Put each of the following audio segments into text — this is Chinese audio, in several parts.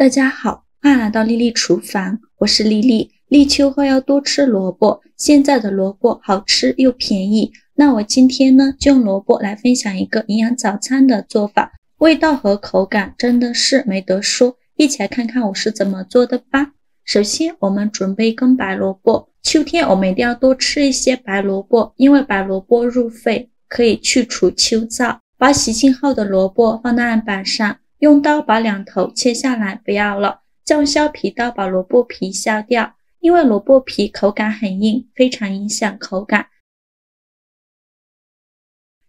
大家好，欢迎来到丽丽厨房，我是丽丽。立秋后要多吃萝卜，现在的萝卜好吃又便宜。那我今天呢，就用萝卜来分享一个营养早餐的做法，味道和口感真的是没得说。一起来看看我是怎么做的吧。首先我们准备一根白萝卜，秋天我们一定要多吃一些白萝卜，因为白萝卜入肺，可以去除秋燥。把洗净后的萝卜放到案板上，用刀把两头切下来，不要了，再用削皮刀把萝卜皮削掉，因为萝卜皮口感很硬，非常影响口感。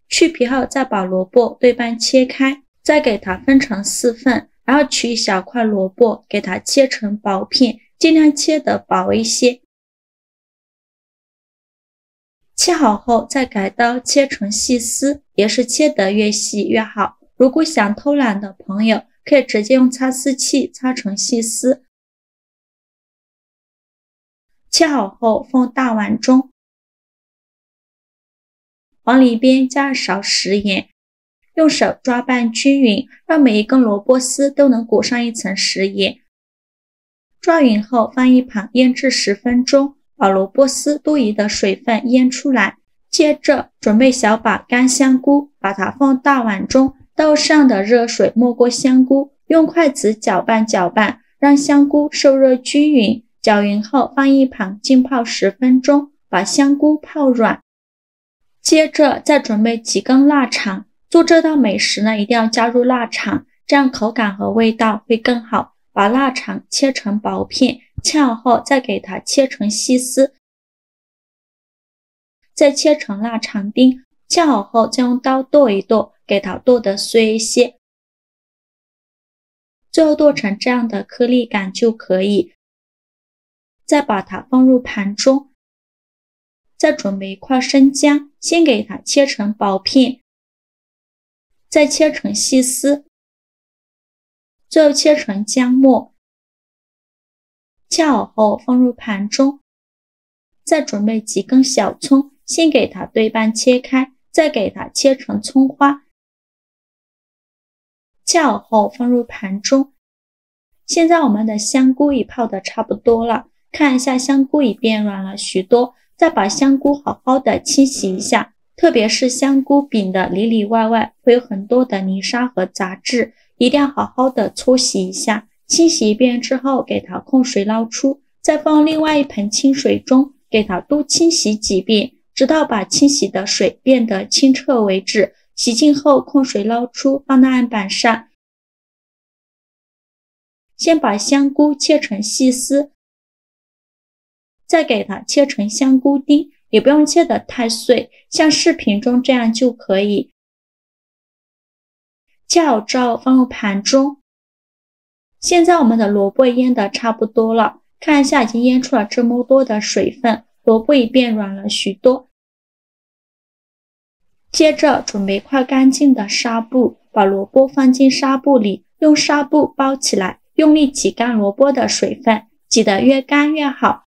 去皮后再把萝卜对半切开，再给它分成4份，然后取一小块萝卜给它切成薄片，尽量切得薄一些。切好后再改刀切成细丝，也是切得越细越好。如果想偷懒的朋友，可以直接用擦丝器擦成细丝。切好后放大碗中，往里边加入少食盐，用手抓拌均匀，让每一根萝卜丝都能裹上一层食盐。抓匀后放一旁腌制10分钟，把萝卜丝多余的水分腌出来。接着准备小把干香菇，把它放大碗中，倒上的热水没过香菇，用筷子搅拌搅拌，让香菇受热均匀。搅匀后放一旁浸泡10分钟，把香菇泡软。接着再准备几根腊肠，做这道美食呢，一定要加入腊肠，这样口感和味道会更好。把腊肠切成薄片，切好后再给它切成细丝，再切成腊肠丁，切好后再用刀剁一剁，给它剁得碎一些，最后剁成这样的颗粒感就可以。再把它放入盘中，再准备一块生姜，先给它切成薄片，再切成细丝，最后切成姜末。切好后放入盘中，再准备几根小葱，先给它对半切开，再给它切成葱花。切好后放入盘中。现在我们的香菇已泡得差不多了，看一下香菇已变软了许多，再把香菇好好的清洗一下，特别是香菇柄的里里外外会有很多的泥沙和杂质，一定要好好的搓洗一下。清洗一遍之后给它控水捞出，再放另外一盆清水中，给它多清洗几遍，直到把清洗的水变得清澈为止。洗净后控水捞出，放到案板上。先把香菇切成细丝，再给它切成香菇丁，也不用切得太碎，像视频中这样就可以。切好之后放入盘中。现在我们的萝卜腌得差不多了，看一下已经腌出了这么多的水分，萝卜已变软了许多。接着准备一块干净的纱布，把萝卜放进纱布里，用纱布包起来，用力挤干萝卜的水分，挤得越干越好。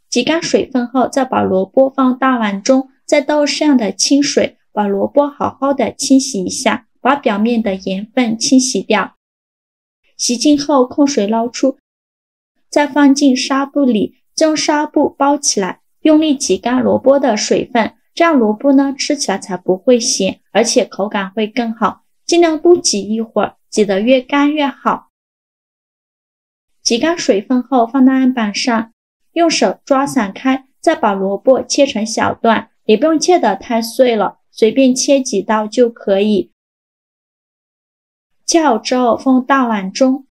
挤干水分后，再把萝卜放大碗中，再倒上的清水，把萝卜好好的清洗一下，把表面的盐分清洗掉。洗净后控水捞出，再放进纱布里，再用纱布包起来，用力挤干萝卜的水分，这样萝卜呢吃起来才不会咸，而且口感会更好。尽量多挤一会儿，挤得越干越好。挤干水分后放到案板上，用手抓散开，再把萝卜切成小段，也不用切得太碎了，随便切几刀就可以。切好之后放大碗中，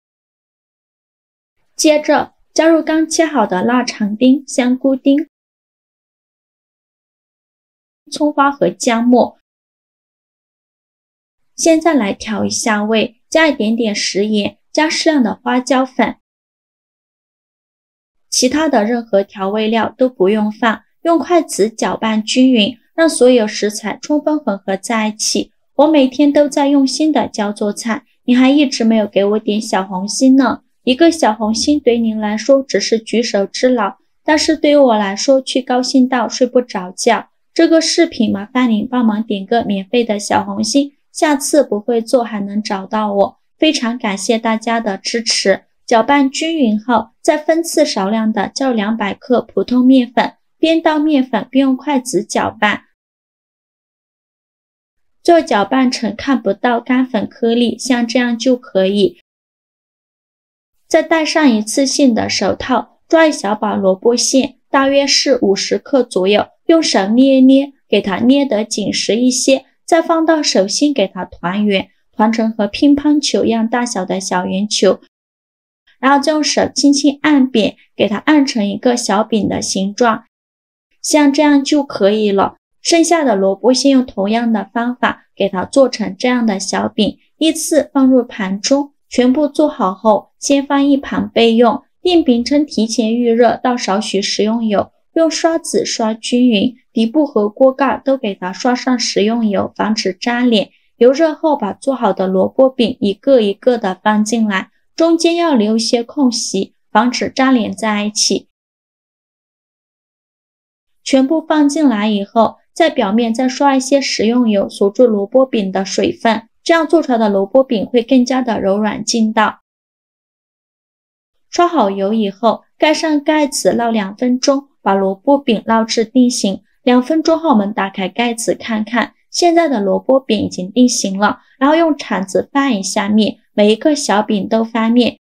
接着加入刚切好的腊肠丁、香菇丁、葱花和姜末。现在来调一下味，加一点点食盐，加适量的花椒粉。其他的任何调味料都不用放，用筷子搅拌均匀，让所有食材充分混合在一起。我每天都在用心的教做菜，你还一直没有给我点小红心呢。一个小红心对您来说只是举手之劳，但是对于我来说却高兴到睡不着觉。这个视频麻烦您帮忙点个免费的小红心，下次不会做还能找到我。非常感谢大家的支持。搅拌均匀后，再分次少量的浇200克普通面粉，边倒面粉边用筷子搅拌，最后搅拌成看不到干粉颗粒，像这样就可以。再戴上一次性的手套，抓一小把萝卜馅，大约是50克左右，用手捏一捏，给它捏得紧实一些，再放到手心给它团圆，团成和乒乓球一样大小的小圆球，然后再用手轻轻按扁，给它按成一个小饼的形状，像这样就可以了。剩下的萝卜馅用同样的方法给它做成这样的小饼，依次放入盘中。全部做好后，先放一旁备用。电饼铛提前预热，倒少许食用油，用刷子刷均匀，底部和锅盖都给它刷上食用油，防止扎脸。油热后，把做好的萝卜饼一个一个的放进来，中间要留一些空隙，防止扎连在一起。全部放进来以后，在表面再刷一些食用油，锁住萝卜饼的水分，这样做出来的萝卜饼会更加的柔软劲道。刷好油以后，盖上盖子烙2分钟，把萝卜饼烙至定型。2分钟后，我们打开盖子看看，现在的萝卜饼已经定型了。然后用铲子翻一下面，每一个小饼都翻面。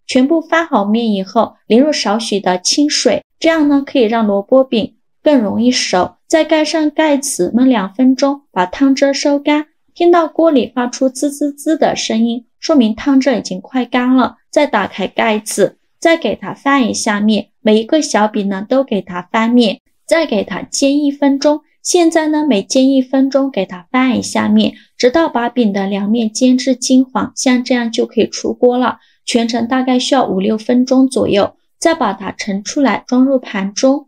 全部翻好面以后，淋入少许的清水，这样呢可以让萝卜饼更容易熟。再盖上盖子焖2分钟，把汤汁收干。听到锅里发出滋滋滋的声音，说明汤汁已经快干了。再打开盖子，再给它翻一下面，每一个小饼呢都给它翻面，再给它煎1分钟。现在呢每煎1分钟给它翻一下面，直到把饼的2面煎至金黄，像这样就可以出锅了。全程大概需要5-6分钟左右。再把它盛出来，装入盘中。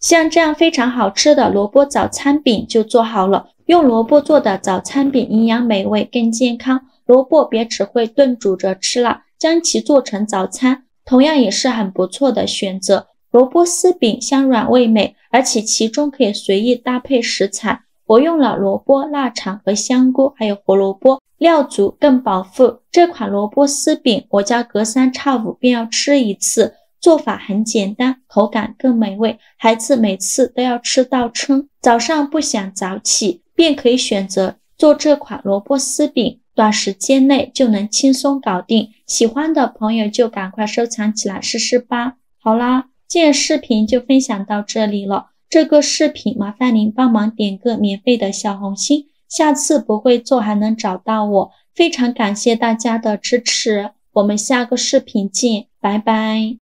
像这样非常好吃的萝卜早餐饼就做好了。用萝卜做的早餐饼营养美味更健康，萝卜别只会炖煮着吃了，将其做成早餐同样也是很不错的选择。萝卜丝饼香软味美，而且其中可以随意搭配食材。我用了萝卜、腊肠和香菇，还有胡萝卜，料足更饱腹。这款萝卜丝饼我家隔3差5便要吃一次，做法很简单，口感更美味，孩子每次都要吃到撑。早上不想早起，便可以选择做这款萝卜丝饼，短时间内就能轻松搞定。喜欢的朋友就赶快收藏起来试试吧。好啦，今天视频就分享到这里了。这个视频麻烦您帮忙点个免费的小红心，下次不会做还能找到我。非常感谢大家的支持，我们下个视频见，拜拜。